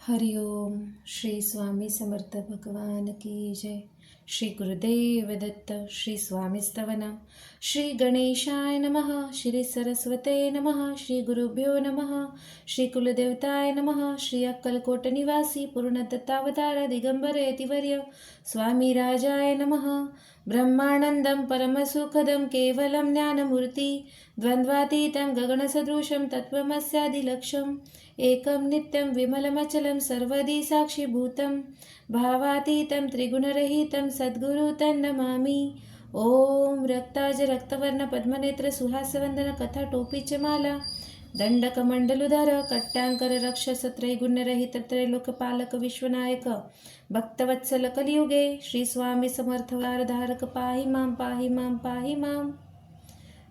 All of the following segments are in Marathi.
हरिओम. श्री स्वामी समर्थ भगवान की जय. श्री गुरुदेव दत्त. श्री स्वामी स्तवन. श्री गणेशाय नमः. श्री सरस्वते नमः. श्री गुरुभ्यो नमः. श्री कुलदेवताय नमः. श्री अक्कलकोट निवासी पूर्ण दत्तावतार दिगंबर यतिवर्य स्वामी राजाय नमः. ब्रह्मानंदं परमसुखदं केवलं ज्ञानमूर्ति द्वन्द्वातीतं गगनसदृशं तत्त्वमस्यादिलक्ष्यम् एकं नित्यं विमलमचलं सर्वदी साक्षीभूतं भावातीतं त्रिगुणरहितं सद्गुरु तन्नमामि. ओम रक्ताज रक्तवर्ण पद्मनेत्र सुहासवंदन कथा टोपीच माला दंडकमंडलुधर कट्टांकर रक्षस त्रैगुण्यरहित त्रैलोकपालक विश्वनायक भक्तवत्सल कलियुगे श्री स्वामी समर्थवार धारक पाहि मां पाहि मां पाहि मां.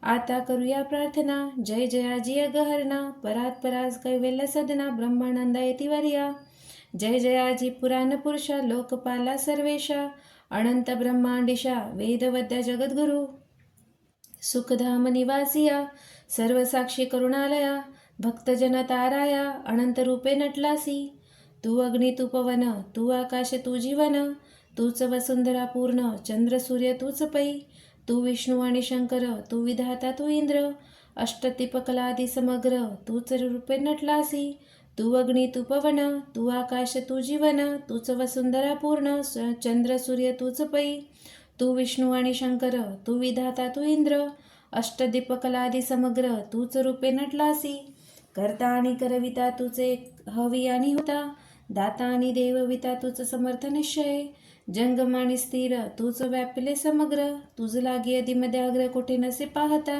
आता करूया प्रार्थना. जय जयाजी अगहरणा परात पराज कैवल्य सदना ब्रह्मानंदा यतिवर्या. जय जयाजी पुराण पुरुषा लोकपाला सर्वेशा अनंत ब्रह्मांडिशा वेदवद्या जगद्गुरु सुखधाम निवासिया सर्वसाक्षी करुणालया भक्तजन ताराया अनंत रूपे नटलासी. तू अग्नी तू पवन तू आकाश तू जीवन तूच वसुंधरा पूर्ण चंद्र सूर्य तूच पै. तू विष्णू आणि शंकर तू विधाता तू इंद्र अष्टतिपकलादी समग्र तूच रूपे नटलासी. तू अग्नी तू पवन तू आकाश तू जीवन तूच वसुंधरा पूर्ण चंद्र सूर्य तूच पै. तू विष्णू आणि शंकर तू विधाता तू इंद्र अष्टदीपकलादी समग्र तूच रूपे नटलासी. करता आणि करविता तुझे हवी आणि होता दाता आणि देवविता तुझ समर्थ निश्चय. जंगम आणि स्थिर तूच व्यापिले समग्र तुझ लागी अग्र कोठे नसे पाहता.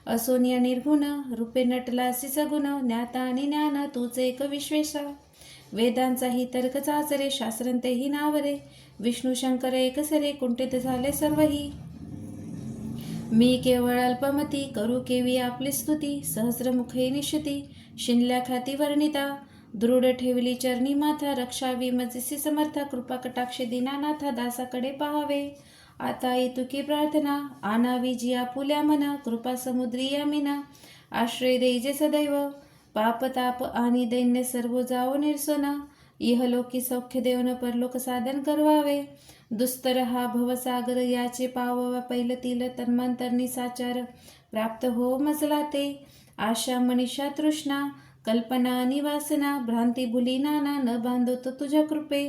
असोनिया निर्गुण रूपे नटलासी सगुण ज्ञाता आणि ज्ञान तूच एक विश्वेशा. वेदांचाही तर्क चाचरे शास्त्रंतेही नावरे विष्णू शंकर एकसरे कुंठित झाले सर्वही. मी केवळ अल्पमती करू केवी आपली स्तुती सहस्रमुखे निश्चिती शिनल्या खाती वर्णिता दृढ ठेवली चरणी माथा रक्षावी मजसी समर्था कृपा कटाक्षे दीनानाथा दासाकडे पाहावे. आता इतुकी प्रार्थना आनावी जी आपुल्या मना कृपा समुद्री यामिना आश्रय देजे सदैव पाप ताप आणि दैन्य सर्व जाओ निरसोना. इहलोकी सौख्य देवन परलोक साधन करवावे. दुस्तर हा भवसागर याचे पाववा पैलतील तन्मांतरणी साचार प्राप्त हो मजला ते. आशा मनीषा तृष्णा कल्पना आणि वासना भ्रांती भुली नाना न बांधतो तुझ्या कृपे.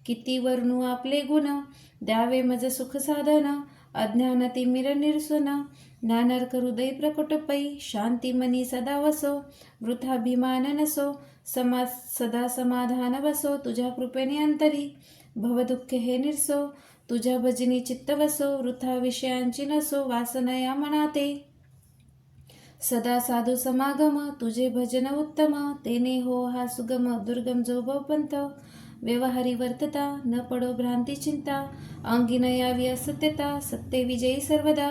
किती वर्णू आपले गुण द्यावे मज सुख साधन अज्ञान तिमिर निरसन ज्ञानार्क हृदय प्रकट पै. शांती मनी सदा वसो वृथाभिमान नसो सदा समाधान वसो तुझ्या कृपेने अंतरी. भवदुःख हे निरसो तुझ्या भजनी चित्त वसो वृथा विषयांची नसो वासना या मनाते. सदा साधू समागम तुझे भजन उत्तम तेने हो हा सुगम दुर्गम जो भवपंथ. व्यवहारी वर्तता न पडो भ्रांती चिंता अंगी न यावी असत्यता सत्य विजयी सर्वदा.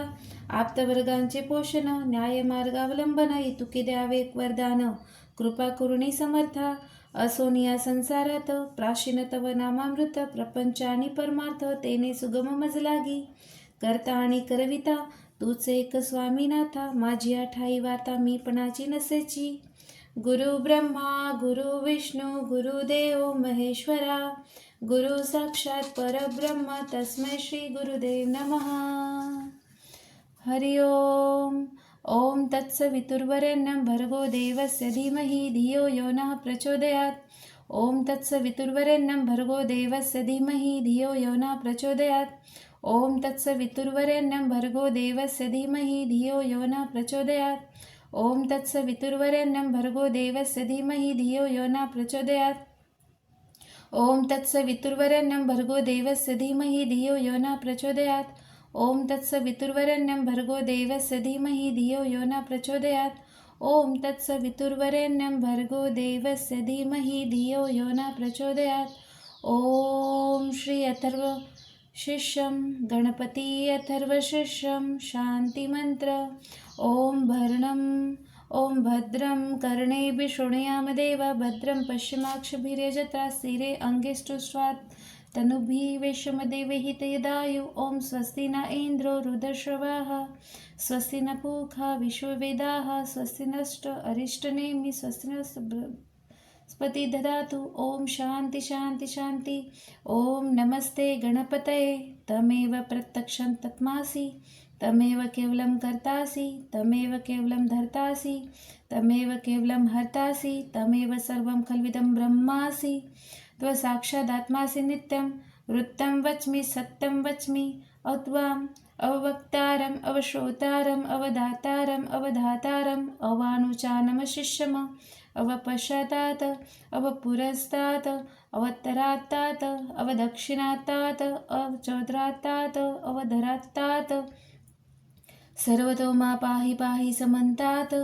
आप्तवर्गांचे पोषण न्याय मार्गावलंबन इतुकी द्यावे वरदान कृपा करुणी समर्था. असोनिया संसारात प्राचीन तव नामामृत प्रपंच आणि परमार्थ तेने सुगम मज लागी. करता आणि करविता तूच एक स्वामीनाथा माझी ठाई वार्ता मी पणाची नसेची. गुरु ब्रह्मा गुरु विष्णू गुरुदेव महेश्वरा गुरु साक्षात परब्रह्म तस्मै श्री गुरुदेव नमः. हरि ओम. ओम तत्सवितुर्वरेण्यं भर्गो देवस्य धीमहि धियो यो नः प्रचोदयात्. ओम तत्सवितुर्वरेण्यं भर्गो देवस्य धीमहि धियो यो नः प्रचोदयात्. ओम तत्सवितुर्वरेण्यं भर्गो देवस्य धीमहि धियो यो नः प्रचोदयात्. ओम तत्सवितुर्वरेण्यं भर्गो देवस्य धीमहि धियो यो नः प्रचोदयात्. ओम तत्सवितुर्वरेण्यं भर्गो देवस्य धीमहि धियो यो नः प्रचोदयात्. ओम तत्सवितुर्वरेण्यं भर्गो देवस्य धीमहि धियो यो नः प्रचोदयात्. ओम तत्सवितुर्वरेण्यं भर्गो देवस्य धीमहि धियो यो नः प्रचोदयात्. ओम श्री अथर्व शिष्यं गणपती अथर्वशिष्यं शांती मंत्र. ओम भरणं ओम भद्रं कर्णेभिः शृणुयाम देवा भद्रं पश्चिमाक्षभिर्यजत्रा स्थिरे अंगेष्टुष्वात् तनुभिः वैश्यमदेवहितयदायु. ओम स्वस्ति न इंद्रो रुद्रश्रवाः स्वस्ति न पूषा विश्ववेदाः स्वस्ति नश्च अरिष्टनेमि स्वस्ति न स्पति ददातु। ओम शांति शांति शांति। ओम नमस्ते गणपतये। तमेव प्रत्यक्षं तत्मासि, तमेव केवलं कर्तासि, तमेव केवलं धर्तासि, तमेव केवलं हर्तासि, तमेव सर्वं खल्विदं ब्रह्मासि। त्वसाक्षादात्मासि नित्यं। वृत्तं वच्मि सत्यं वच्मि। अत्वाम् अवक्तारम् अवश्रोतारम् अवधातारम् अवधातारम् अवानुचानमशिष्यम् अवपश्चातात् अवपुरस्तात् अवत्तरात्तात् अवदक्षिणात्तात् अवचोदरात्तात् अवधरात्तात् सर्वतो मा पाहि पाहि समन्तात्।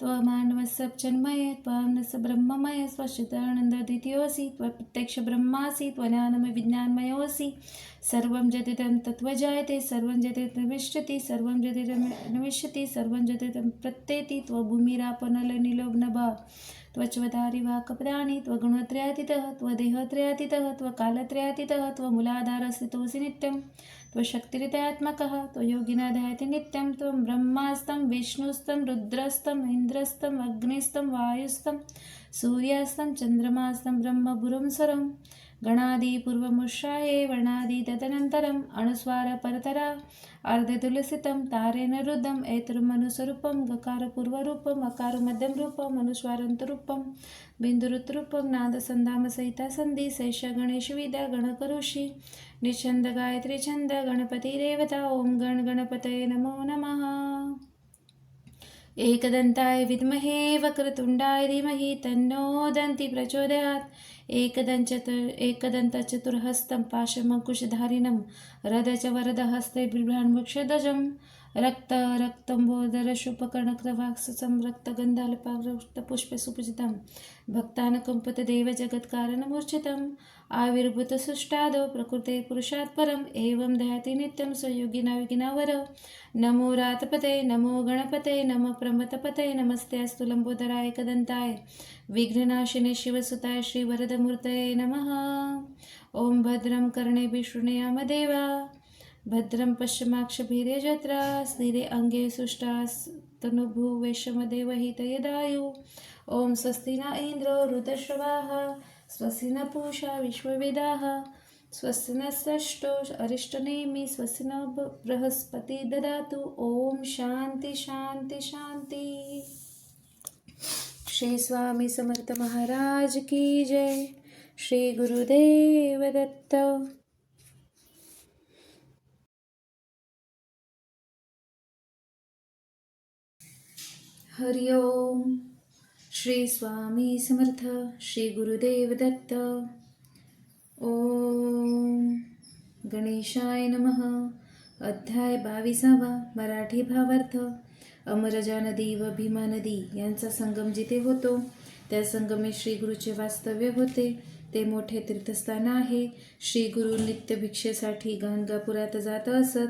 त्वमानवसब्जन्मये त्वामनस ब्रह्ममय स्वचिदानन्दद्वितीयोऽसि। त्वप्रत्यक्ष ब्रह्मासि, त्वज्ञानमय विज्ञानमयोऽसि। सर्वं यदिदं तत्त्वजायते, सर्वं यदिदं विष्यति, सर्वं यदिदं नविष्यति, सर्वं यदिदं प्रत्येति। त्वभूमिरापनलनिलोभनभा त्वच्वदारिवाकपदानि। त्वगुणत्रयातीतः, त्वदेहत्रयातीतः, त्वकालत्रयातीतः, त्वमूलाधारस्थितोऽसि नित्यं। त्वशक्तिरित्यात्मकः, त्वयोगिनाधायति नित्यं। त्वं ब्रह्मास्तं विष्णुस्तं रुद्रस्तं इन्द्रस्तं अग्निस्तं वायुस्तं सूर्यास्तं चन्द्रमास्तं ब्रह्मपुरं सरं। गणादिपूर्वमुष्याये वर्णादि तदनन्तरम् अनुस्वारपरतरा अर्धतुलसितं तारेण रुद्धम् ऐतृमनुस्वरूपं। गकारपूर्वरूपम् अकारमध्यं रूपम् अनुस्वारान्तरूपं बिन्दुरुत्रूपं नादसन्धामसहिता सन्धि सैष गणेशविद्या गणकऋषि निच्छन्द गायत्री छन्द गणपतिरेवता। ओम गण गणपतये नमो नमः। एकदन्ताय विद्महे वक्रतुण्डाय धीमहि तन्नो दन्ति प्रचोदयात्। एकदन्तचतुर्हस्तं पाशमकुशधारिणं रदचवरदहस्ते बिभ्रान्मुक्षध्वजं रक्तम्बोदरशुपकर्णकृतवाक्सं रक्तगन्धालपावृतपुष्पसुपूजितं भक्तानुकम्पतदेव जगत्कारणमूर्छितम् आविर्भूतसृष्टादौ प्रकृते पुरुषात् परम् एवं ध्याति नित्यं स्वयोगिना विघ्नावर। नमो रातपते नमो गणपते नमः प्रमथपते नमस्ते अस्तु लंबोदराय एकदन्ताय विघ्ननाशिने शिवसुताय श्रीवरदमूर्तये नमः। ओम भद्रं कर्णेभिः शृणुयाम देवा, भद्रं पश्चिमाक्षभिर्यजत्रा, स्थिरे अंगे सुष्ठुस्तनूभुवेशमदेवहितयदायु। ओम स्वस्ति न इंद्रो वृद्धश्रवाः, स्वस्ति न पूषा विश्ववेदाः, स्वस्ति नस्तष्टो अरिष्टनेमि, स्वस्ति न बृहस्पति ददातु। ओम शांति शांति शांति। श्री स्वामी समर्थ महाराज की जय। श्री गुरुदेव दत्त। हरि ओम। श्री स्वामी समर्थ। श्री गुरुदेव दत्त। ओम गणेशाय नमः। अध्याय 22 मराठी भावार्थ। अमरजा नदी व भीमा नदी यांचा संगम जिथे होतो त्या संगमे श्री गुरुचे वास्तव्य होते। ते मोठे तीर्थस्थान आहे। श्री गुरु नित्य भिक्षेसाठी गाणगापुरात जात असत.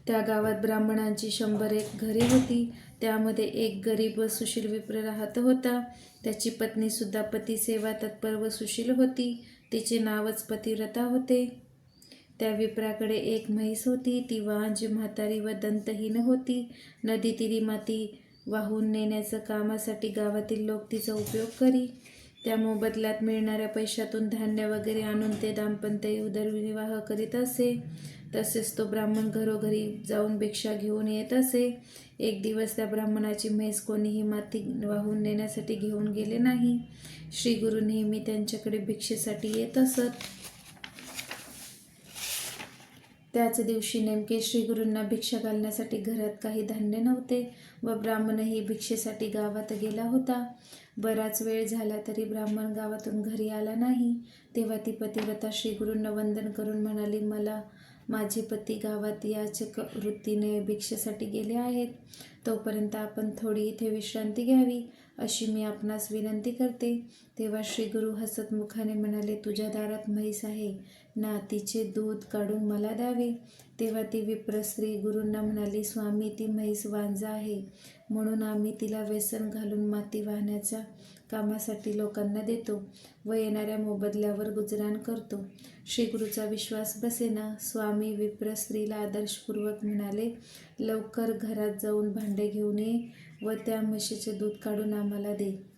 त्या गावात ब्राह्मणांची 101 घरे होती. त्यामध्ये एक गरीब व सुशील विप्र राहत होता. त्याची पत्नी सुद्धा पतिसेवा तत्पर व सुशील होती. तिचे नावच पतिव्रता होते. त्या विप्राकडे एक म्हैस होती. ती वांज म्हातारी व दंतहीन होती. नदी तीरी माती वाहून नेण्याच्या कामासाठी गावातील लोक तिचा उपयोग करी. त्या मोबदल्यात मिळणाऱ्या पैशातून धान्य वगैरे आणून ते दाम्पत्य उदरनिर्वाह करीत असे. तसेच तो ब्राह्मण घरोघरी जाऊन भिक्षा घेऊन येत असे. एक दिवस त्या ब्राह्मणाची म्हैस कोणीही माती वाहून नेण्यासाठी घेऊन गेले नाही. श्री गुरु नेहमी त्यांच्याकडे भिक्षेसाठी येत असत. त्याच दिवशी नेमके श्री गुरूंना भिक्षा घालण्यासाठी घरात काही धान्य नव्हते व ब्राह्मणही भिक्षेसाठी गावात गेला होता. बराच वेळ झाला तरी ब्राह्मण गावातून घरी आला नाही. तेव्हा ती पतिव्रता श्री गुरूंना वंदन करून म्हणाली, मला माझे पती गावात याचक वृत्तीने भिक्षेसाठी गेले आहेत. तोपर्यंत आपण थोडी इथे विश्रांती घ्यावी अशी मी आपणास विनंती करते. तेव्हा श्री गुरु हसत मुखाने म्हणाले, तुझ्या दारात म्हैस आहे ना, तिचे दूध काढून मला द्यावे. तेव्हा ती विप्र स्त्री गुरूंना म्हणाली, स्वामी, ती म्हैस वांजा आहे म्हणून आम्ही तिला व्यसन घालून माती वाहण्याच्या कामासाठी लोकांना देतो व येणाऱ्या मोबदल्यावर गुजराण करतो. श्री गुरुचा विश्वास बसेना. स्वामी विप्र स्त्रीला आदर्शपूर्वक म्हणाले, लवकर घरात जाऊन भांडे घेऊन ये व त्या म्हशीचे दूध काढून आम्हाला दे.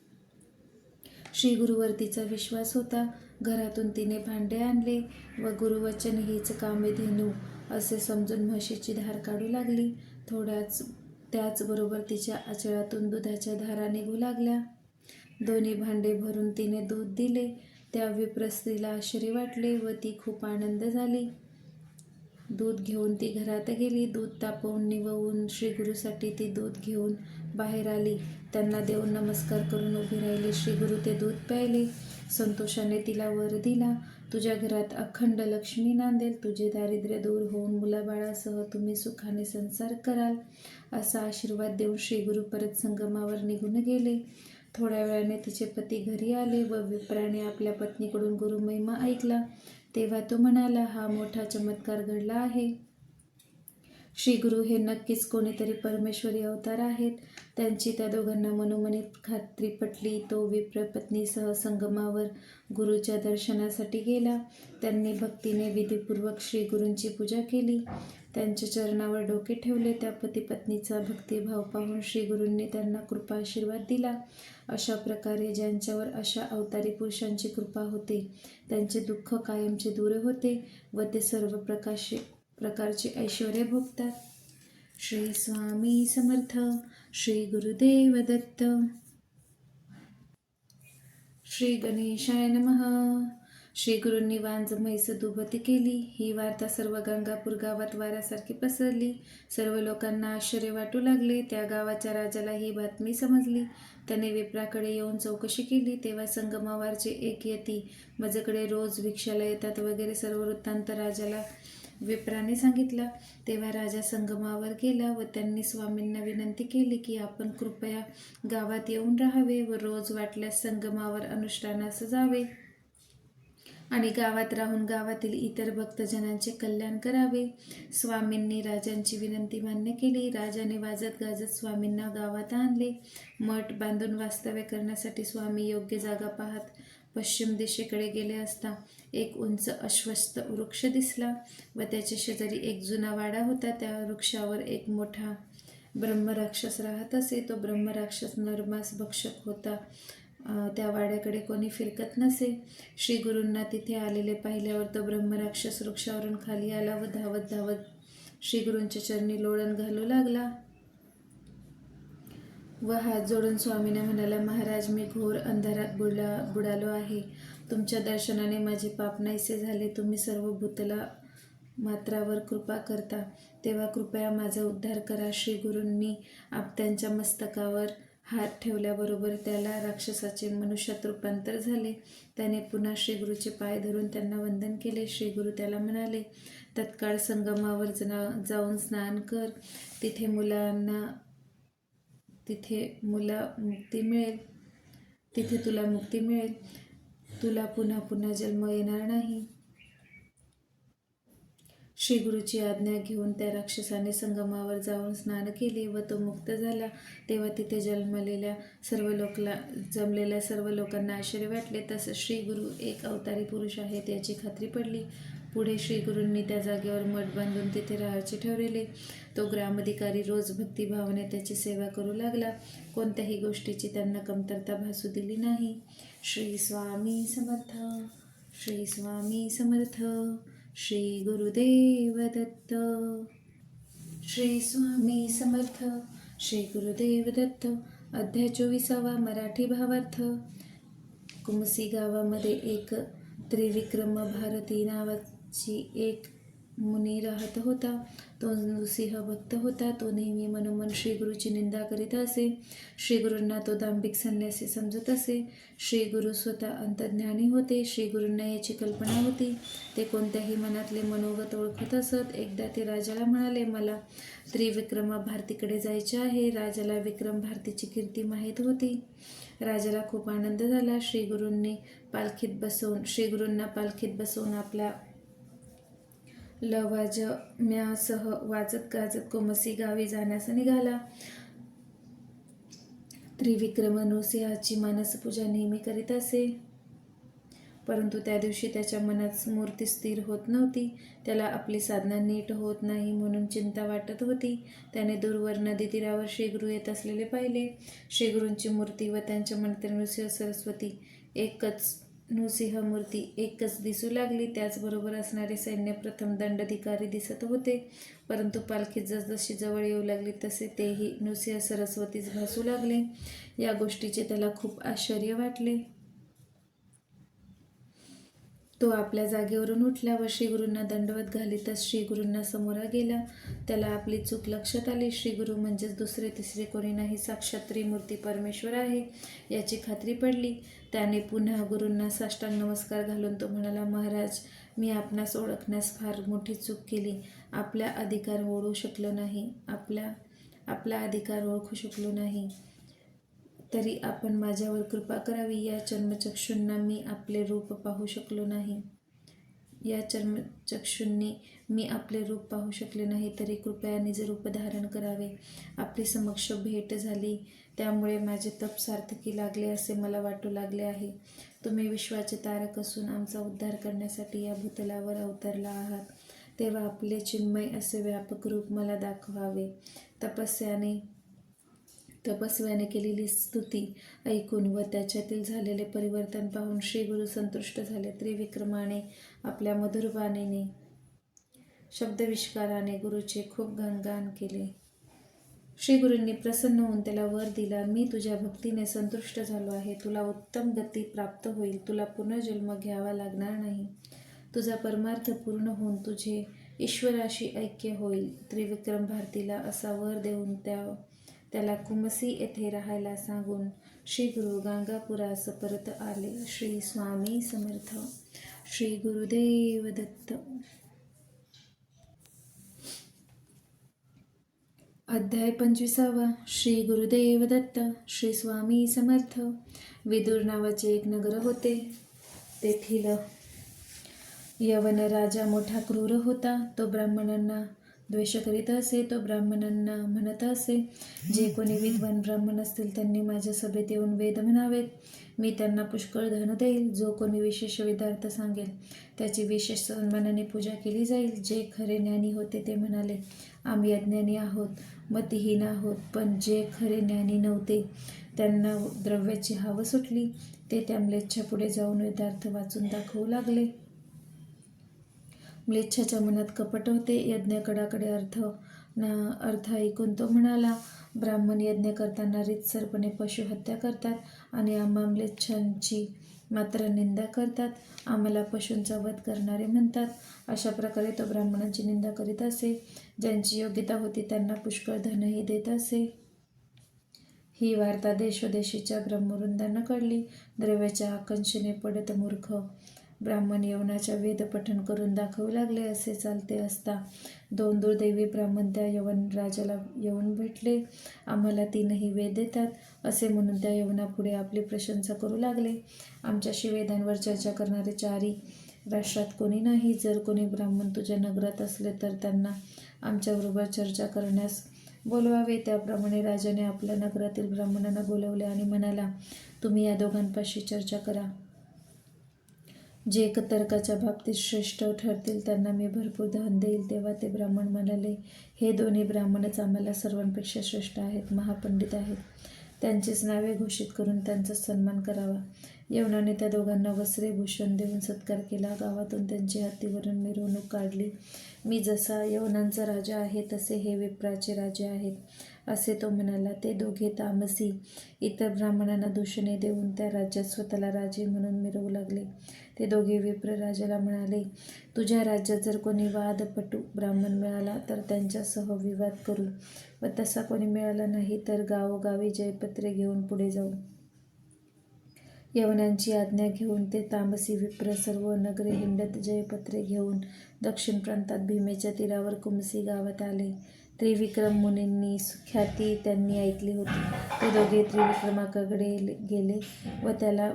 श्री गुरुवर विश्वास होता. घरातून तिने भांडे आणले व गुरुवचन हीच कामेधेनू असे समजून म्हशीची धार काढू लागली. त्याचबरोबर तिच्या आचळातून दुधाच्या धारा निघू लागल्या. दोन्ही भांडे भरून तिने दूध दिले. त्या विप्र स्त्रीला आश्चर्य वाटले व ती खूप आनंद झाली. दूध घेऊन ती घरात गेली. दूध तापवून निववून श्रीगुरूसाठी ती दूध घेऊन बाहेर आली. त्यांना देऊन नमस्कार करून उभी राहिली. श्रीगुरू ते दूध प्यायले. संतोषाने तिला वर दिला. तुझ्या घरात अखंड लक्ष्मी नांदेल. तुझे दारिद्र्य दूर होऊन मुलाबाळासह तुम्ही सुखाने संसार कराल असा आशीर्वाद देऊन श्रीगुरू परत संगमावर निघून गेले. थोड्या वेळाने तिचे पती घरी आले व विप्राने आपल्या पत्नीकडून गुरुमहिमा ऐकला. तेव्हा तो म्हणाला, हा मोठा चमत्कार घडला आहे. श्रीगुरू हे नक्कीच कोणीतरी परमेश्वरी अवतार आहेत. त्यांची त्या दोघांना मनोमनीत खात्री पटली. तो विप्र पत्नीसह संगमावर गुरुच्या दर्शनासाठी गेला. त्यांनी भक्तीने विधीपूर्वक श्रीगुरूंची पूजा केली. त्यांच्या चरणावर डोके ठेवले. त्या पती पत्नीचा भक्तिभाव पाहून श्रीगुरूंनी त्यांना कृपा आशीर्वाद दिला. अशा प्रकारे ज्यांच्यावर अशा अवतारी पुरुषांची कृपा होते त्यांचे दुःख कायमचे दूर होते व ते सर्व प्रकारचे ऐश्वर्य भोगतात. श्री स्वामी समर्थ. श्री गुरुदेव दत्त. श्री गणेशाय नमः. श्री गुरूंनी वांज म्हैस दुभती केली. ही वार्ता सर्व गंगापूर गावात वाऱ्यासारखी पसरली. सर्व लोकांना आश्चर्य वाटू लागले. त्या गावाच्या राजाला ही बातमी समजली. त्याने विप्राकडे येऊन चौकशी केली. तेव्हा संगमावरचे एक यती माझ्याकडे रोज भिक्षाला येतात वगैरे सर्व वृत्तांत राजाला विप्राने सांगितला. तेव्हा राजा संगमावर गेला व त्यांनी स्वामींना विनंती केली की आपण कृपया गावात येऊन राहावे व रोज वाटल्यास संगमावर अनुष्ठानास जावे आणि गावात राहून गावातील इतर भक्तजनांचे कल्याण करावे. स्वामींनी राजांची विनंती मान्य केली. राजाने वाजत गाजत स्वामींना गावात आणले. मठ बांधून वास्तव्य करण्यासाठी स्वामी योग्य जागा पाहत पश्चिम दिशेकडे गेले असता एक उंच अश्वत्थ वृक्ष दिसला व त्याच्या शेजारी एक जुना वाडा होता. त्या वृक्षावर एक मोठा ब्रह्मराक्षस राहत असे. तो ब्रह्मराक्षस नरमास भक्षक होता. त्या वाड्याकडे कोणी फिरकत नसे. श्री गुरूंना तिथे आलेले पाहिल्यावर तो ब्रह्मराक्षस वृक्षावरून खाली आला व धावत धावत श्री गुरूंच्या चरणी लोळण घालू लागला व हात जोडून स्वामींना म्हणाला, महाराज, मी घोर अंधारात बुडालो आहे. तुमच्या दर्शनाने माझे पाप नाहीसे झाले. तुम्ही सर्व भूतला मात्रावर कृपा करता, तेव्हा कृपया माझा उद्धार करा. श्री गुरूंनी त्यांच्या मस्तकावर हात ठेवल्याबरोबर त्याला राक्षसाचे मनुष्यात रूपांतर झाले. त्याने पुन्हा श्रीगुरूचे पाय धरून त्यांना वंदन केले. श्रीगुरू त्याला म्हणाले, तत्काळ संगमावर जाऊन स्नान कर. तिथे तुला मुक्ती मिळेल. तुला पुन्हा पुन्हा जन्म येणार नाही. श्रीगुरूची आज्ञा घेऊन त्या राक्षसाने संगमावर जाऊन स्नान केले व तो मुक्त झाला. तेव्हा तिथे जमलेल्या सर्व लोकांना आश्चर्य वाटले. तसंच श्रीगुरू एक अवतारी पुरुष आहेत याची खात्री पडली. पुढे श्रीगुरूंनी त्या जागेवर मठ बांधून तिथे राहायचे ठरवले. तो ग्रामधिकारी रोज भक्तिभावाने त्याची सेवा करू लागला. कोणत्याही गोष्टीची त्यांना कमतरता भासू दिली नाही. श्री स्वामी समर्थ. श्री स्वामी समर्थ. श्री गुरुदेव दत्त. श्री स्वामी समर्थ. श्री गुरुदेव दत्त. अध्याय 24. मराठी भावार्थ. कुमसी गावामध्ये एक त्रिविक्रम भारती नावाची एक मुनी राहत होता. तो नृसिंह भक्त होता. तो नेहमी मनोमन श्रीगुरूची निंदा करीत असे. श्रीगुरूंना तो दांभिक संन्यासी समजत असे. श्रीगुरू स्वतः अंतर्ज्ञानी होते. श्रीगुरूंना याची कल्पना होती. ते कोणत्याही मनातले मनोगत ओळखत असत. एकदा ते राजाला म्हणाले, मला त्रिविक्रम भारतीकडे जायचे आहे. राजाला विक्रम भारतीची कीर्ती माहीत होती. राजाला खूप आनंद झाला. श्रीगुरूंना पालखीत बसवून आपला लवाजम्यासह वाजत गाजत कुमसी गावी जाण्यास निघाला. त्रिविक्रम नृसिंहाची मानसपूजा नेहमी करीत असे. परंतु त्या दिवशी त्याच्या मनात मूर्ती स्थिर होत नव्हती. त्याला आपली साधना नीट होत नाही म्हणून चिंता वाटत होती. त्याने दूरवर नदी तीरावर श्रीगुरू येत असलेले पाहिले. श्रीगुरूंची मूर्ती व त्यांच्या मंत्री नृसिंह सरस्वती नृसिंह मूर्ती एकच दिसू लागली. त्याचबरोबर असणारे सैन्य प्रथम दंडाधिकारी दिसत होते, परंतु पालखी जसजशी जवळ येऊ लागली तसे तेही नृसिंह सरस्वतीच भासू लागले. या गोष्टीचे त्याला खूप आश्चर्य वाटले. तो आपल्या जागेवरून उठला व श्रीगुरूंना दंडवत घालीतच श्रीगुरूंना समोरा गेला. त्याला आपली चूक लक्षात आली. श्रीगुरू म्हणजेच दुसरे तिसरे कोणी नाही, साक्षात त्रिमूर्ती परमेश्वर आहे याची खात्री पडली. त्याने पुन्हा गुरूंना साष्टांग नमस्कार घालून तो म्हणाला, महाराज, मी आपणास ओळखण्यास फार मोठी चूक केली. आपला अधिकार ओळखू शकलो नाही. आपला अधिकार ओळखू शकलो नाही तरी आपण माझ्यावर कृपा करावी. या चर्मचक्षुंना मी आपले रूप पाहू शकलो नाही. मी आपले रूप पाहू शकले नाही तरी कृपया निज रूप धारण करावे. आपली समक्ष भेट झाली त्यामुळे माझे तप सार्थकी लागले असे मला वाटू लागले आहे. तुम्ही विश्वाचे तारक असून आमचा उद्धार करण्यासाठी या भूतलावर अवतरला आहात, तेव्हा आपले चिन्मय असे व्यापक रूप मला दाखवावे. तपस्व्याने केलेली स्तुती ऐकून व त्याच्यातील झालेले परिवर्तन पाहून श्रीगुरू संतुष्ट झाले. त्रिविक्रमाने आपल्या मधुर वाणीने शब्दविष्काराने गुरुचे खूप गुणगान केले. श्रीगुरूंनी प्रसन्न होऊन त्याला वर दिला, मी तुझ्या भक्तीने संतुष्ट झालो आहे. तुला उत्तम गती प्राप्त होईल. तुला पुनर्जन्म घ्यावा लागणार नाही. तुझा परमार्थ पूर्ण होऊन तुझे ईश्वराशी ऐक्य होईल. त्रिविक्रम भारतीला असा वर देऊन त्याला कुमसी येथे राहायला सांगून श्रीगुरू गाणगापुरास परत आले. श्री स्वामी समर्थ. श्री गुरुदेव दत्त. अध्याय 25. श्री गुरुदेव दत्त. श्री स्वामी समर्थ. विदूर नावाचे एक नगर होते. तेथील यवन राजा मोठा क्रूर होता. तो ब्राह्मणांना द्वेष करीत असे. तो ब्राह्मणांना म्हणत असे, जे कोणी विद्वान ब्राह्मण असतील त्यांनी माझ्या सभेत येऊन वेद म्हणावेत. मी त्यांना पुष्कळ धन देईल. जो कोणी विशेष वेदार्थ सांगेल त्याची विशेष सन्मानाने पूजा केली जाईल. जे खरे ज्ञानी होते ते म्हणाले, आम्ही अज्ञानी आहोत, मतिहीन आहोत. पण जे खरे ज्ञानी नव्हते त्यांना द्रव्याची हाव सुटली. ते त्या म्लेच्छापुढे जाऊन वेदार्थ वाचून दाखवू लागले. म्लेच्छाच्या मनात कपट होते. यज्ञ कडाकडे अर्थ ऐकून तो म्हणाला, ब्राह्मण यज्ञ करताना रीतसरपणे पशुहत्या करतात आणि आम्हा म्लेच्छांची मात्र निंदा करतात. आम्हाला पशूंचा वध करणारे म्हणतात. अशा प्रकारे तो ब्राह्मणांची निंदा करीत असे. ज्यांची योग्यता होती त्यांना पुष्कळ धनही देत असे. ही वार्ता देशोदेशीच्या ब्रह्मवृंदांना कळली. द्रव्याच्या आकांक्षेने पडत मूर्ख ब्राह्मण यवनाच्या वेद पठण करून दाखवू लागले. असे चालते असता 2 दुर्दैवी ब्राह्मण त्या यवन राजाला येऊन भेटले. आम्हाला 3ही वेद देतात असे म्हणून त्या यवनापुढे आपली प्रशंसा करू लागले. आमच्याशी वेदांवर चर्चा करणारे 4ही राष्ट्रात कोणी नाही. जर कोणी ब्राह्मण तुझ्या नगरात असले तर त्यांना आमच्याबरोबर चर्चा करण्यास बोलवावे. त्याप्रमाणे राजाने आपल्या नगरातील ब्राह्मणांना बोलवले आणि म्हणाला, तुम्ही या दोघांपाशी चर्चा करा. जे तर्काच्या बाबतीत श्रेष्ठ ठरतील त्यांना मी भरपूर धन देईल. तेव्हा ते ब्राह्मण म्हणाले, हे दोन्ही ब्राह्मणच आम्हाला सर्वांपेक्षा श्रेष्ठ आहेत, महापंडित आहेत. त्यांचीच नावे घोषित करून त्यांचा सन्मान करावा. यवनाने त्या दोघांना वस्त्रे भूषण देऊन सत्कार केला. गावातून त्यांची हत्तीवरून मिरवणूक काढली. मी जसा यवनांचा राजा आहे तसे हे विप्राचे राजे आहेत असे तो म्हणाला. ते दोघे तामसी इतर ब्राह्मणांना दूषणे देऊन त्या राज्यात स्वतःला राजे म्हणून मिरवू लागले. ते दोघे विप्र राजाला म्हणाले, तुझ्या राज्यात जर कोणी वादपटू ब्राह्मण मिळाला तर त्यांच्यासह विवाद करू व तसा कोणी मिळाला नाही तर गावोगावी जयपत्रे घेऊन पुढे जाऊ. यवनांची आज्ञा घेऊन ते तामसी विप्र सर्व नगरे हिंडत जयपत्रे घेऊन दक्षिण प्रांतात भीमेच्या तीरावर कुमसी गावात आले. त्रिविक्रम मुनींनी ख्याती त्यांनी ऐकली होती. ते दोघे त्रिविक्रमाकडे गेले व त्याला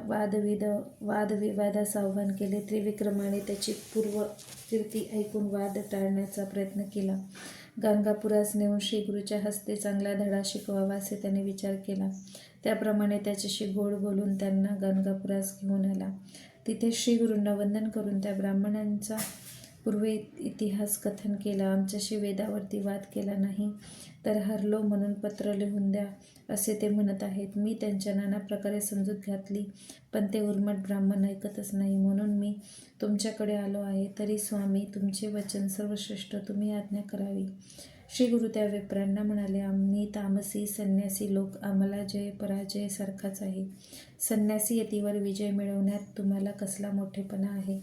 वादविवादास आव्हान केले. त्रिविक्रमाने त्याची पूर्वकीर्ती ऐकून वाद टाळण्याचा प्रयत्न केला. गाणगापुरास नेऊन श्रीगुरूच्या हस्ते चांगला धडा शिकवावा असे त्याने विचार केला. त्याप्रमाणे त्याच्याशी गोड बोलून त्यांना गाणगापुरास घेऊन आला. तिथे श्री गुरूंना वंदन करून त्या ब्राह्मणांचा पूर्वी इतिहास कथन केला. आमच्याशी वेदावरती वाद केला नाही तर हरलो म्हणून पत्र लिहून द्या असे ते म्हणत आहेत. मी त्यांच्या नाना प्रकारे समजूत घातली, पण ते उर्मट ब्राह्मण ऐकतच नाही. म्हणून मी तुमच्याकडे आलो आहे. तरी स्वामी, तुमचे वचन सर्वश्रेष्ठ, तुम्ही आज्ञा करावी. श्री गुरु त्या विप्रांना म्हणाले, आम्ही तामसी संन्यासी लोक, आम्हाला जय पराजय सारखाच आहे. संन्यासी यतीवर विजय मिळवण्यात तुम्हाला कसला मोठेपणा आहे.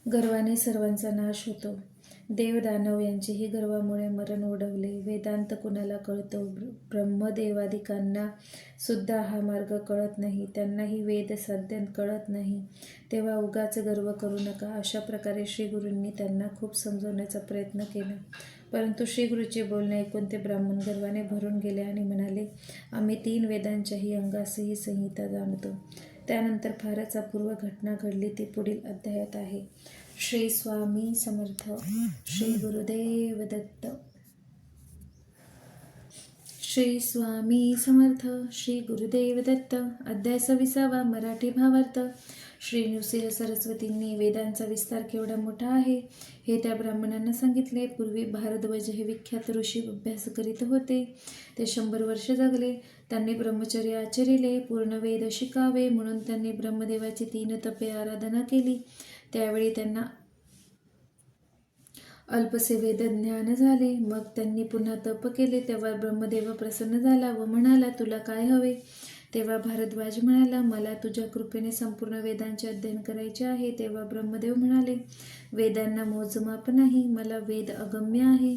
गर्वाने सर्वांचा नाश होतो. देव दानव यांचेही गर्वामुळे मरण ओढवले. वेदांत कुणाला कळतो? ब्रह्मदेवादिकांना सुद्धा हा मार्ग कळत नाही. त्यांनाही वेद साध्य कळत नाही. तेव्हा उगाच गर्व करू नका. अशा प्रकारे श्री गुरूंनी त्यांना खूप समजवण्याचा प्रयत्न केला. परंतु श्री गुरूचे बोलणे ऐकून ते ब्राह्मण गर्वाने भरून गेले आणि म्हणाले, आम्ही 3 वेदांच्याही अंगास ही संहिता जाणतो. त्यानंतर फारच अपूर्व घटना घडली. ती पुढील अध्यायात आहे. श्री स्वामी समर्थ. श्री गुरुदेव दत्त. श्री स्वामी समर्थ. श्री गुरुदेव दत्त. अध्याय 26. मराठी भावार्थ. श्री नृसिंह सरस्वतींनी वेदांचा विस्तार केवढा मोठा आहे हे त्या ब्राह्मणांना सांगितले. पूर्वी भारद्वाज हे विख्यात ऋषी अभ्यास करीत होते. ते 100 वर्ष जगले. त्यांनी ब्रह्मचर्य आचरिले. पूर्ण वेद शिकावे म्हणून त्यांनी ब्रह्मदेवाची 3 तपे आराधना केली. त्यावेळी त्यांना अल्पसे वेद ज्ञान झाले. मग त्यांनी पुन्हा तप केले. तेव्हा ब्रह्मदेव प्रसन्न झाला व म्हणाला, तुला काय हवे? तेव्हा भारद्वाज म्हणाला, मला तुझ्या कृपेने संपूर्ण वेदांचे अध्ययन करायचे आहे. तेव्हा ब्रह्मदेव म्हणाले, वेदांना मोजमाप नाही, मला वेद अगम्य आहे.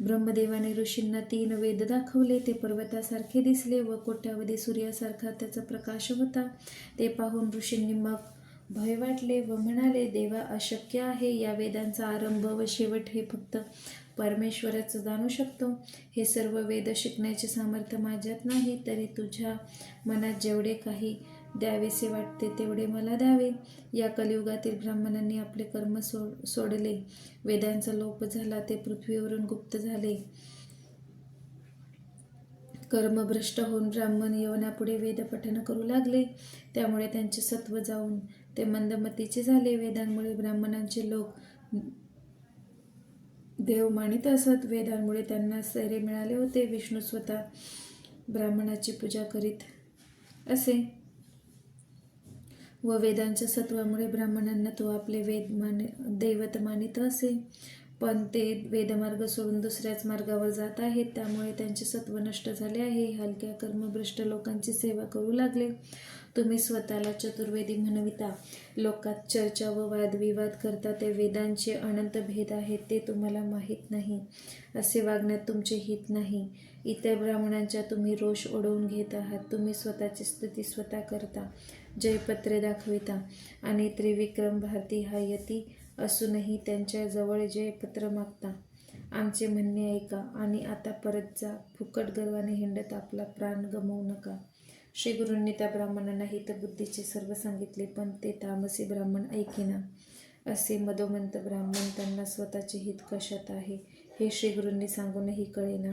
ब्रह्मदेवाने ऋषींना 3 वेद दाखवले. ते पर्वतासारखे दिसले व कोट्यावधी सूर्यासारखा त्याचा प्रकाश होता. ते पाहून ऋषींनी मग भय वाटले व म्हणाले, देवा, अशक्य आहे. या वेदांचा आरंभ व शेवट हे फक्त परमेश्वरच जाणू शकतो. हे सर्व वेद शिकण्याचे सामर्थ्य माझ्यात नाही. तरी तुझ्या मनात जेवढे काही द्यावेसे वाटते तेवढे मला द्यावे. या कलियुगातील ब्राह्मणांनी आपले कर्म सोडले. वेदांचा लोप झाला. ते पृथ्वीवरून गुप्त झाले. कर्मभ्रष्ट होऊन ब्राह्मण यवनापुढे वेद पठण करू लागले. त्यामुळे त्यांचे सत्व जाऊन ते मंदमतीचे झाले. वेदांमुळे ब्राह्मणांचे लोक देव मानित असत. वेदांमुळे त्यांना सैरे मिळाले होते. विष्णू स्वतः ब्राह्मणाची पूजा करीत असे व वेदांच्या सत्वामुळे ब्राह्मणांना तो आपले दैवत मानित असे. पण ते वेदमार्ग सोडून दुसऱ्याच मार्गावर जात आहेत. त्यामुळे त्यांचे सत्व नष्ट झाले आहे. हलक्या कर्मभ्रष्ट लोकांची सेवा करू लागले. तुम्ही स्वतःला चतुर्वेदी म्हणविता. लोकात चर्चा व वादविवाद करता. ते वेदांचे अनंत भेद आहेत ते तुम्हाला माहीत नाही. असे वागण्यात तुमचे हित नाही. इतर ब्राह्मणांच्या तुम्ही रोष ओढवून घेत आहात. तुम्ही स्वतःची स्तुती स्वतः करता, जयपत्रे दाखविता आणि त्रिविक्रम भारती हा यती असूनही त्यांच्या जवळ जयपत्र मागता. आमचे म्हणणे ऐका आणि आता परत जा. फुकट गर्वाने हिंडत आपला प्राण गमावू नका. श्री गुरूंनी त्या ब्राह्मणांना हितबुद्धीचे सर्व सांगितले, पण ते तामसी ब्राह्मण ऐकेना. असे मदोमंत ब्राह्मण त्यांना स्वतःचे हित कशात आहे हे श्री गुरूंनी सांगूनही कळेना.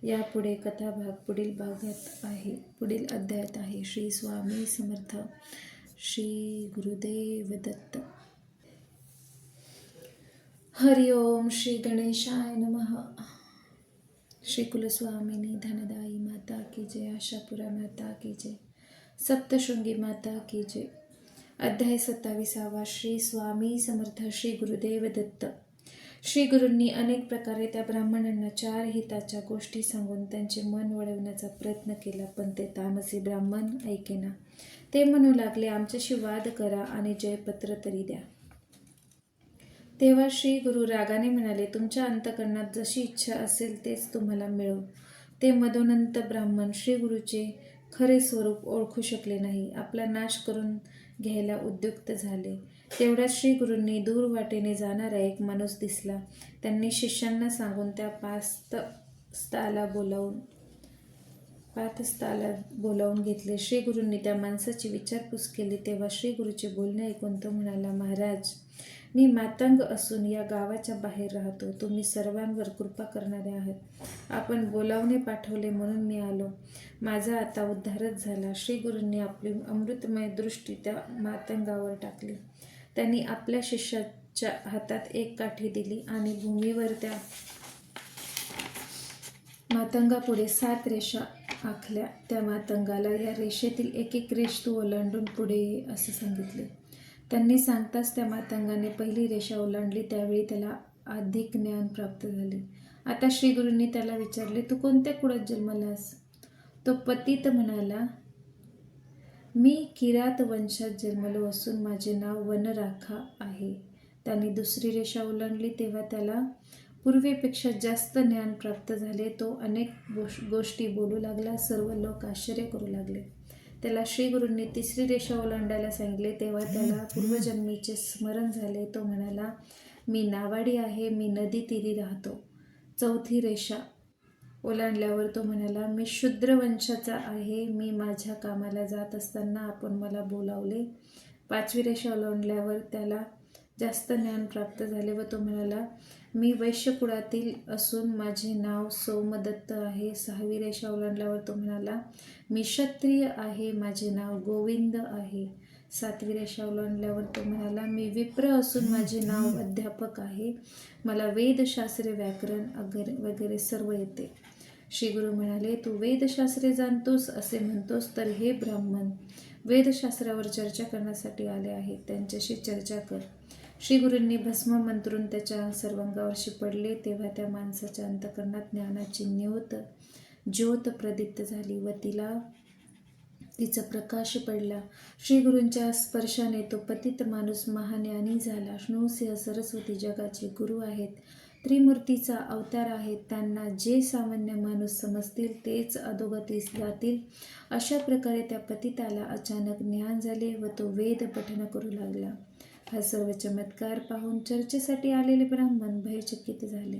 यापुढे कथाभाग पुढील अध्यायात आहे. श्री स्वामी समर्थ. श्री गुरुदेव दत्त. हरि ओम. श्री गणेशाय नमः. श्री कुलस्वामिनी धनदायी माता की जय. आशापुरा माता की जय. सप्तशृंगी माता की जय. अध्याय 27. श्री स्वामी समर्थ. श्री गुरुदेव दत्त. श्री गुरूंनी अनेक प्रकारे त्या ब्राह्मणांना 4 हिताच्या गोष्टी सांगून त्यांचे मन वळवण्याचा प्रयत्न केला, पण ते तामसी ब्राह्मण ऐकेना. ते म्हणू लागले, आमच्याशी वाद करा आणि जयपत्र तरी द्या. तेव्हा श्री गुरु रागाने म्हणाले, तुमच्या अंतःकरणात जशी इच्छा असेल तेच तुम्हाला मिळो. ते मदोन्नत ब्राह्मण श्री गुरुचे खरे स्वरूप ओळखू शकले नाही. आपला नाश करून घ्यायला उद्युक्त झाले. तेवढ्यात श्री गुरूंनी दूर वाटेने जाणारा एक माणूस दिसला. त्यांनी शिष्यांना सांगून त्या पाथस्थाला बोलावून घेतले. श्री गुरूंनी त्या माणसाची विचारपूस केली. तेव्हा श्री गुरूचे बोलणे ऐकून तो म्हणाला, महाराज, मी मातंग असून या गावाच्या बाहेर राहतो. तुम्ही सर्वांवर कृपा करणारे आहात. आपण बोलावणे पाठवले म्हणून मी आलो. माझा आता उद्धारच झाला. श्री गुरूंनी आपली अमृतमय दृष्टी त्या मातंगावर टाकली. त्यांनी आपल्या शिष्याच्या हातात एक काठी दिली आणि भूमीवर त्या मातंगापुढे 7 रेषा आखल्या. त्या मातंगाला या रेषेतील एक रेष तू ओलांडून पुढे ये असे सांगितले. त्यांनी सांगताच त्या मातंगाने पहिली रेषा ओलांडली. त्यावेळी त्याला अधिक ज्ञान प्राप्त झाले. आता श्री गुरूंनी त्याला विचारले, तू कोणत्या कुळात जन्मलास? तो पतित म्हणाला, मी किरात वंशात जन्मलो असून माझे नाव वनराखा आहे. त्यांनी दुसरी रेषा ओलांडली तेव्हा त्याला पूर्वीपेक्षा जास्त ज्ञान प्राप्त झाले. तो अनेक गोष्टी बोलू लागला. सर्व लोक आश्चर्य करू लागले. त्याला श्री गुरूंनी तिसरी रेषा ओलांडायला सांगितले तेव्हा त्याला पूर्वजन्मीचे स्मरण झाले. तो म्हणाला, मी नावाडी आहे, मी नदी तीरी राहतो. चौथी रेषा ओलांडल्यावर तो म्हणाला, मी शूद्र वंशाचा आहे, मी माझ्या कामाला जात असताना आपण मला बोलावले. 5वी रेषा ओलांडल्यावर त्याला जास्त ज्ञान प्राप्त झाले व तो म्हणाला, मी वैश्य कुळातील असून माझे नाव सोमदत्त आहे. 6वी रेषा ओलांडल्यावर तो म्हणाला, मी क्षत्रिय आहे, माझे नाव गोविंद आहे. 7वी रेषा ओलांडल्यावर तो म्हणाला, मी विप्र असून माझे नाव अध्यापक आहे, मला वेदशास्त्रे व्याकरण वगैरे सर्व येते. श्री गुरु म्हणाले, तू वेदशास्त्रे जाणतोस असे म्हणतोस तर हे ब्राह्मण वेदशास्त्रावर चर्चा करण्यासाठी आले आहेत, त्यांच्याशी चर्चा कर. श्री गुरूंनी भस्म मंत्रून त्याच्या सर्वांगावर शिपडले तेव्हा त्या माणसाच्या अंतःकरणात ज्ञानाची ज्योत प्रदीप्त झाली व तिचा प्रकाश पडला. श्री गुरूंच्या स्पर्शाने तो पतित माणूस महाज्ञानी झाला. नृसिंह सरस्वती जगाचे गुरु आहेत, त्रिमूर्तीचा अवतार आहेत. त्यांना जे सामान्य माणूस समजतील तेच अधोगतीस जातील. अशा प्रकारे त्या पतिताला अचानक ज्ञान झाले व तो वेद पठण करू लागला. हा सर्व चमत्कार पाहून चर्चेसाठी आलेले ब्राह्मण भयचकित झाले.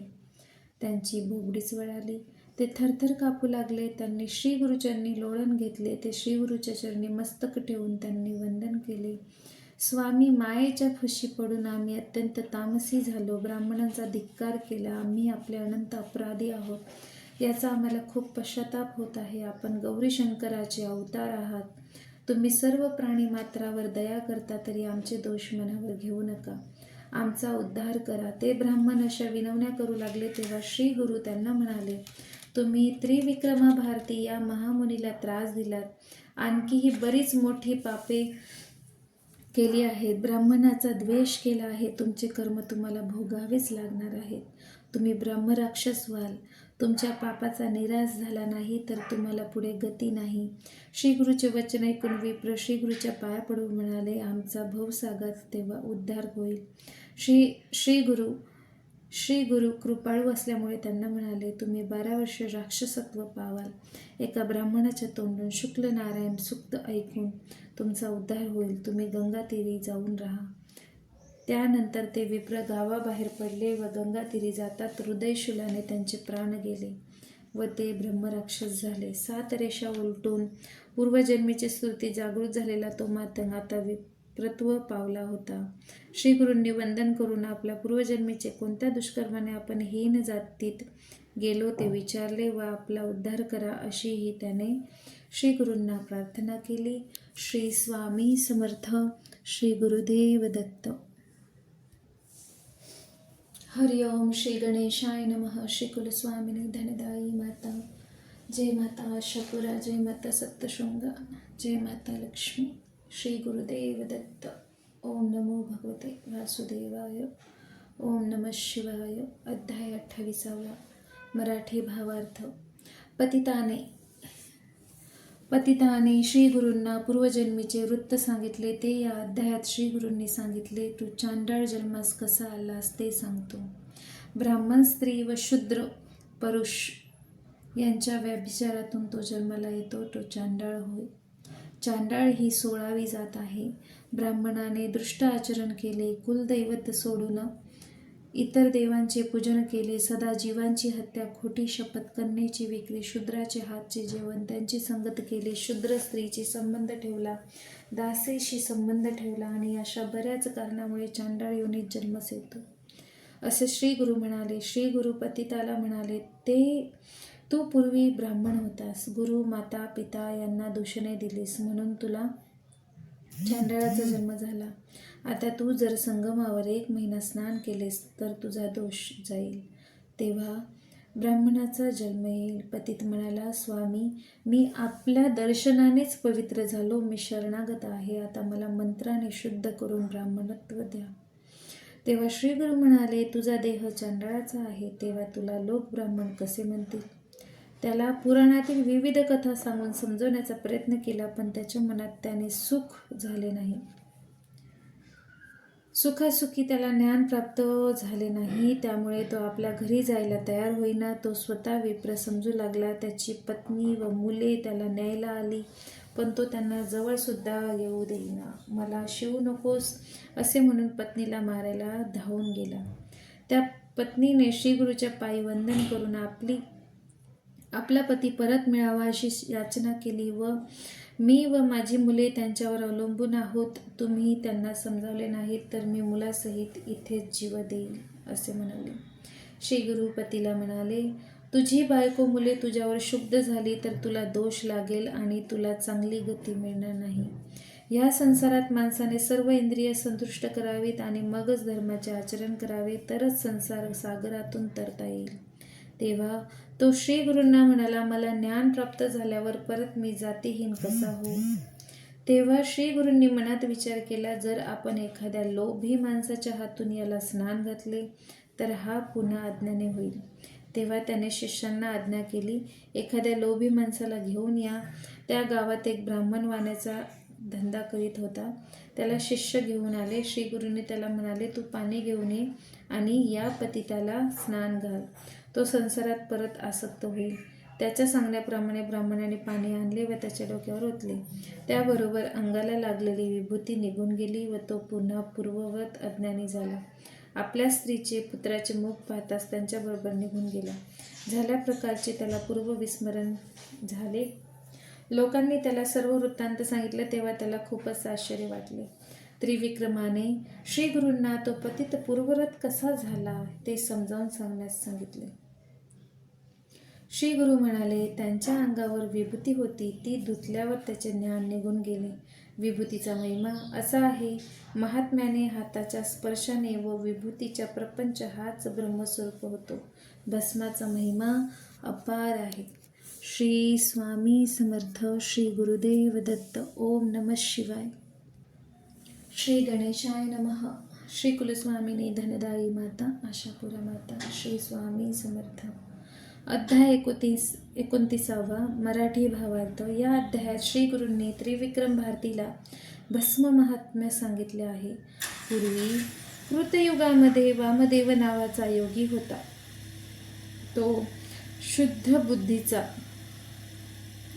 त्यांची बोबडीच वळाली. ते थरथर कापू लागले. त्यांनी श्री गुरुचरणी लोळण घेतले. ते श्री गुरुच्या चरणी मस्तक ठेवून त्यांनी वंदन केले. स्वामी, मायेच्या फशी पडून आम्ही अत्यंत तामसी झालो, ब्राह्मणांचा धिक्कार केला, आम्ही आपले अनंत अपराधी आहोत, याचा आम्हाला खूप पश्चाताप होत आहे. आपण गौरी शंकराचे अवतार आहात. तुम्ही सर्व प्राणी मात्रावर दया करता तरी आमचे दोष मनावर घेऊ नका, आमचा उद्धार करा. ते ब्राह्मण अशा विनवण्या करू लागले तेव्हा श्री गुरु त्यांना म्हणाले, तुम्ही त्रिविक्रमा भारती या महामुनीला त्रास दिलात, आणखीही बरीच मोठी पापे केली आहेत, ब्राह्मणाचा द्वेष केला आहे, तुमचे कर्म तुम्हाला भोगावेच लागणार आहेत. तुम्ही ब्रह्मराक्षस व्हाल. तुमच्या पापाचा निराश झाला नाही तर तुम्हाला पुढे गती नाही. श्री गुरुचे वचन ऐकून विप्र श्री गुरुच्या पाया पडून म्हणाले, आमचा भवसागर तेव्हा उद्धार होईल. श्री गुरु कृपाळू असल्यामुळे त्यांना म्हणाले, तुम्ही 12 वर्ष राक्षसत्व पावाल. एका ब्राह्मणाच्या तोंडून शुक्ल नारायण सूक्त ऐकून तुमचा उद्धार होईल. तुम्ही गंगातीरी जाऊन राहा. त्यानंतर ते विप्र गावाबाहेर पडले व गंगातीरी जातात हृदयशूलाने त्यांचे प्राण गेले व ते ब्रह्मराक्षस झाले. 7 रेषा उलटून पूर्वजन्मीची स्मृती जागृत झालेला तो मातंग आता विप्रत्व पावला होता. श्री गुरूंनी वंदन करून आपल्या पूर्वजन्मीचे कोणत्या दुष्कर्माने आपण हीन जातीत गेलो ते विचारले व आपला उद्धार करा अशीही त्याने श्री गुरूंना प्रार्थना केली. श्री स्वामी समर्थ. श्री गुरुदेव दत्त. हरि ओम. श्री गणेशाय नमः. श्री कुलस्वामिनी धनदायी माता. जय माता आशापुरा. जय माता सप्तशृंगा. जय माता लक्ष्मी. श्री गुरुदेव दत्त. ओम नमो भगवते वासुदेवाय. ओम नमः शिवाय. अध्याय 28. मराठी भावार्थ. पतिताने श्री गुरूंना पूर्वजन्मीचे वृत्त सांगितले ते या अध्यायात श्री गुरूंनी सांगितले. तू चांडाळ जन्मास कसा आलास ते सांगतो. ब्राह्मण स्त्री व शूद्र पुरुष यांच्या व्यभिचारातून तो जन्माला येतो. तो चांडाळ होय. चांडाळ ही 16वी जात आहे. ब्राह्मणाने दुष्ट आचरण केले, कुलदैवत सोडून इतर देवांचे पूजन केले, सदा जीवांची हत्या, खोटी शपथ, कन्येची विक्री, शूद्राचे हातचे जेवण, त्यांची संगत केली, शूद्र स्त्रीची संबंध ठेवला, दासीशी संबंध ठेवला आणि अशा बऱ्याच कारणामुळे चांडाळ योनीत जन्मस येतो. असे श्री गुरु म्हणाले. श्री गुरु पतिताला म्हणाले, ते तू पूर्वी ब्राह्मण होतास, गुरु माता पिता यांना दूषणे दिलीस, म्हणून तुला चांडाळाचा जन्म झाला. आता तू जर संगमावर 1 महिना स्नान केलेस तर तुझा दोष जाईल, तेव्हा ब्राह्मणाचा जन्म येईल. पतित म्हणाला, स्वामी, मी आपल्या दर्शनानेच पवित्र झालो, मी शरणागत आहे, आता मला मंत्राने शुद्ध करून ब्राह्मणत्व द्या. तेव्हा श्री गुरु म्हणाले, तुझा देह चांडाळाचा आहे, तेव्हा तुला लोक ब्राह्मण कसे म्हणतील. त्याला पुराणातील विविध कथा सांगून समजवण्याचा प्रयत्न केला, पण त्याच्या मनात त्याने सुख झाले नाही. सुखासुखी त्याला ज्ञान प्राप्त झाले नाही. त्यामुळे तो आपल्या घरी जायला तयार होईना. तो स्वतः विप्र समजू लागला. त्याची पत्नी व मुले त्याला न्यायला आली, पण तो त्यांना जवळसुद्धा येऊ देईना. मला शिवू नकोस असे म्हणून पत्नीला मारायला धावून गेला. त्या पत्नीने श्रीगुरूच्या पायी वंदन करून आपला पती परत मिळावा अशी याचना केली व मी व माझी मुले त्यांच्यावर अवलंबून आहोत. तुम्ही त्यांना समजावले नाहीत तर मी मुलासहित इथेच जीव देईल असे म्हणाले. श्री गुरु पतीला म्हणाले, तुझी बायको मुले तुझ्यावर शुद्ध झाली तर तुला दोष लागेल आणि तुला चांगली गती मिळणार नाही. या संसारात माणसाने सर्व इंद्रिय संतुष्ट करावीत आणि मगच धर्माचे आचरण करावे, तरच संसार सागरातून तरता येईल. तेव्हा तो श्री गुरूंना म्हणाला, मला ज्ञान प्राप्त झाल्यावर परत मी जातीहीन कसा होऊ. तेव्हा श्री गुरूंनी मनात विचार केला, जर आपण एखाद्या लोभी माणसाच्या हातून याला स्नान घातले तर हा पुन्हा अज्ञानी होईल. तेव्हा त्याने शिष्यांना आज्ञा केली, एखाद्या लोभी माणसाला घेऊन या. त्या गावात एक ब्राह्मण वाण्याचा धंदा करीत होता. त्याला शिष्य घेऊन आले. श्री गुरूंनी त्याला म्हणाले, तू पाणी घेऊन ये आणि या पतिताला स्नान घाल, तो संसारात परत आसक्त होईल. त्याच्या सांगण्याप्रमाणे ब्राह्मणाने पाणी आणले व त्याच्या डोक्यावर ओतले. त्याबरोबर अंगाला लागलेली विभूती निघून गेली व तो पुन्हा पूर्ववत अज्ञानी झाला. आपल्या स्त्रीचे पुत्राचे मुख पाहताच त्यांच्याबरोबर निघून गेला. झाल्या प्रकारचे त्याला पूर्व विस्मरण झाले. लोकांनी त्याला सर्व वृत्तांत सांगितलं तेव्हा त्याला खूपच आश्चर्य वाटले. त्रिविक्रमाने श्री गुरूंना तो पतित पूर्ववत कसा झाला ते समजावून सांगण्यास सांगितले. श्री गुरु म्हणाले, त्यांच्या अंगावर विभूती होती, ती धुतल्यावर त्याचे ज्ञान निघून गेले. विभूतीचा महिमा असा आहे, महात्म्याने हाताच्या स्पर्शाने व विभूतीच्या प्रपंच हाच ब्रह्मस्वरूप होतो. भस्माचा महिमा अपार आहे. श्री स्वामी समर्थ. श्री गुरुदेव दत्त. ओम नमः शिवाय. श्री गणेशाय नमः. श्री कुलस्वामिनी धनदायी माता, आशापुरा माता. श्री स्वामी समर्थ. अध्याय 29 मराठी भावार्थ. या अध्यायात श्री गुरूंनी त्रिविक्रम भारतीला भस्म महात्म्य सांगितले आहे. पूर्वी कृतयुगामध्ये वामदेव नावाचा योगी होता. तो शुद्ध बुद्धीचा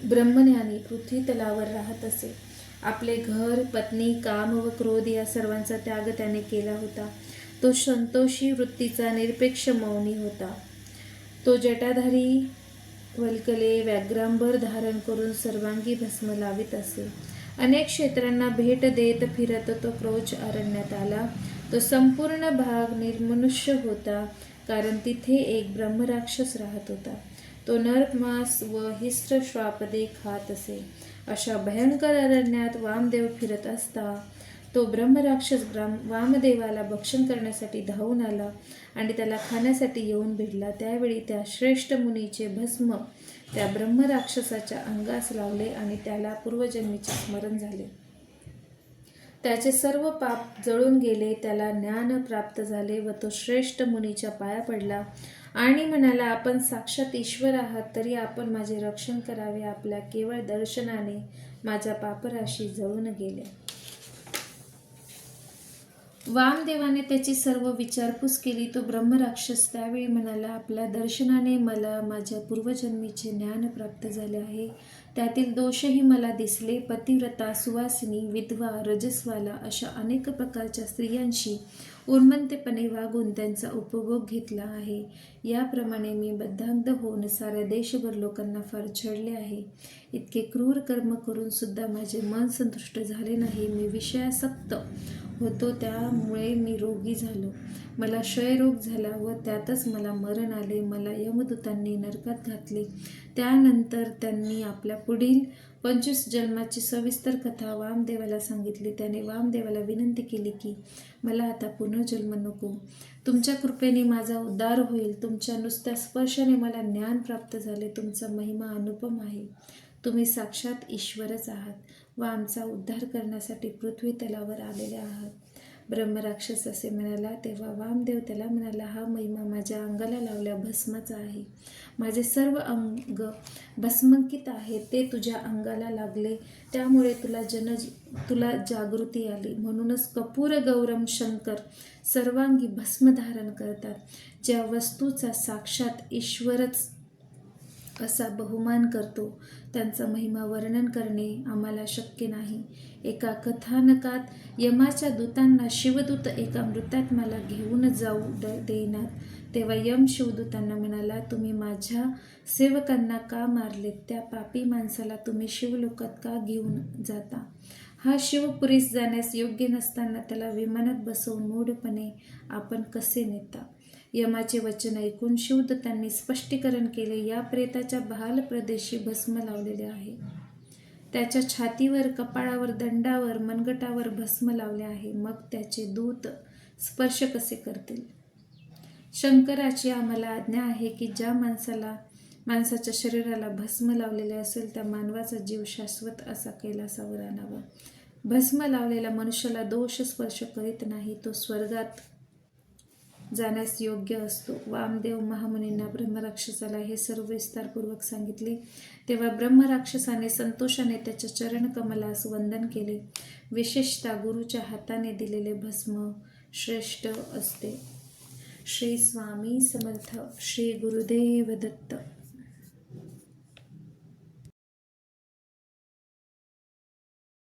ब्रह्मज्ञानी पृथ्वी तलावर राहत असे. आपले घर, पत्नी, काम व क्रोध या सर्वांचा त्याग त्याने केला होता. तो संतोषी वृत्तीचा निरपेक्ष मौनी होता. तो जटाधारी वल्कले व्याघ्रांबर धारण करून सर्वांगी भस्म लावित असे. अनेक क्षेत्रांना भेट देत फिरत तो क्रोच अरण्यात आला. तो संपूर्ण भाग निर्मनुष्य होता, कारण तिथे एक ब्रह्मराक्षस राहत होता. तो नरक मांस व हिस्र श्वापदे खात असे. अशा भयंकर अरण्यात वामदेव फिरत असता तो ब्रह्मराक्षस वामदेवाला भक्षण करण्यासाठी धावून आला आणि त्याला खाण्यासाठी येऊन भिडला. त्यावेळी त्या श्रेष्ठ मुनीचे भस्म त्या ब्रह्मराक्षसाच्या अंगास लावले आणि त्याला पूर्वजन्मीचे स्मरण झाले. त्याचे सर्व पाप जळून गेले. त्याला ज्ञान प्राप्त झाले व तो श्रेष्ठ मुनीच्या पाया पडला आणि म्हणाला, आपण साक्षात ईश्वर आहात, तरी आपण माझे रक्षण करावे. आपल्या केवळ दर्शनाने माझ्या पापराशी जळून गेल्या. वामदेवाने त्याची सर्व विचारपूस केली. तो ब्रह्मराक्षस त्यावेळी म्हणाला, आपल्या दर्शनाने मला माझ्या पूर्वजन्मीचे ज्ञान प्राप्त झाले आहे. त्यातील दोषही मला दिसले. पतिव्रता, सुवासिनी, विधवा, रजस्वाला अशा अनेक प्रकारच्या स्त्रियांशी उन्मत्तेपणे वागून त्यांचा उपभोग घेतला आहे. याप्रमाणे मी बद्धांध होऊन साऱ्या देशभर लोकांना फार छळले आहे. इतके क्रूर कर्म करून सुद्धा माझे मन संतुष्ट झाले नाही. मी विषयासक्त होतो, त्यामुळे मी रोगी झालो. मला क्षयरोग झाला व त्यातच मला मरण आले. मला यमदूतांनी नरकात घातले. त्यानंतर त्यांनी आपल्या पुढील 25 जन्माची सविस्तर कथा वामदेवाला सांगितली. त्याने वामदेवाला विनंती केली की मला आता पुनर्जन्म नको. तुमच्या कृपेने माझा उद्धार होईल. तुमच्या नुसत्या स्पर्शाने मला ज्ञान प्राप्त झाले. तुमचा महिमा अनुपम आहे. तुम्ही साक्षात ईश्वरच आहात व आमचा उद्धार करण्यासाठी पृथ्वी तलावर आलेले आहात. ब्रह्मराक्षस असे म्हणाला तेव्हा वामदेव त्याला म्हणाला, हा महिमा माझ्या अंगाला लावल्या भस्माचा आहे. माझे सर्व अंग भस्मंकित आहे. ते तुझ्या अंगाला लागले त्यामुळे तुला जागृती आली. म्हणूनच कपूर गौरम शंकर सर्वांगी भस्म धारण करतात. ज्या वस्तूचा साक्षात ईश्वरच असा बहुमान करतो त्यांचा महिमा वर्णन करणे आम्हाला शक्य नाही. एका कथानकात यमाच्या दूतांना शिवदूत एका मृतात्म्याला घेऊन जाऊ देईनात. तेव्हा यम शिवदूतांना म्हणाला, तुम्ही माझ्या सेवकांना का मारलेत? त्या पापी माणसाला तुम्ही शिवलोकात का घेऊन जाता? हा शिवपुरीस जाण्यास योग्य नसताना त्याला विमानात बसवून मूढपणे आपण कसे नेता? यमाचे वचन ऐकून शिवदूतांनी स्पष्टीकरण केले. या प्रेताच्या बहाल प्रदेशी भस्म लावलेले आहे. त्याच्या छातीवर, कपाळावर, दंडावर, मनगटावर भस्म लावले आहे. मग त्याचे दूत स्पर्श कसे करतील? शंकराची आम्हाला आज्ञा आहे की ज्या माणसाच्या शरीराला भस्म लावलेले असेल त्या मानवाचा जीव शाश्वत असा कैलासावर आणावा. भस्म लावलेला मनुष्याला दोष स्पर्श करीत नाही. तो स्वर्गात जाण्यास योग्य असतो. वामदेव महामुनींना ब्रह्मराक्षसाला हे सर्व विस्तारपूर्वक सांगितले. तेव्हा ब्रह्मराक्षसाने संतोषाने त्याच्या चरणकमलास वंदन केले. विशेषतः गुरुच्या हाताने दिलेले भस्म श्रेष्ठ असते. श्री स्वामी समर्थ. श्री गुरुदेव दत्त.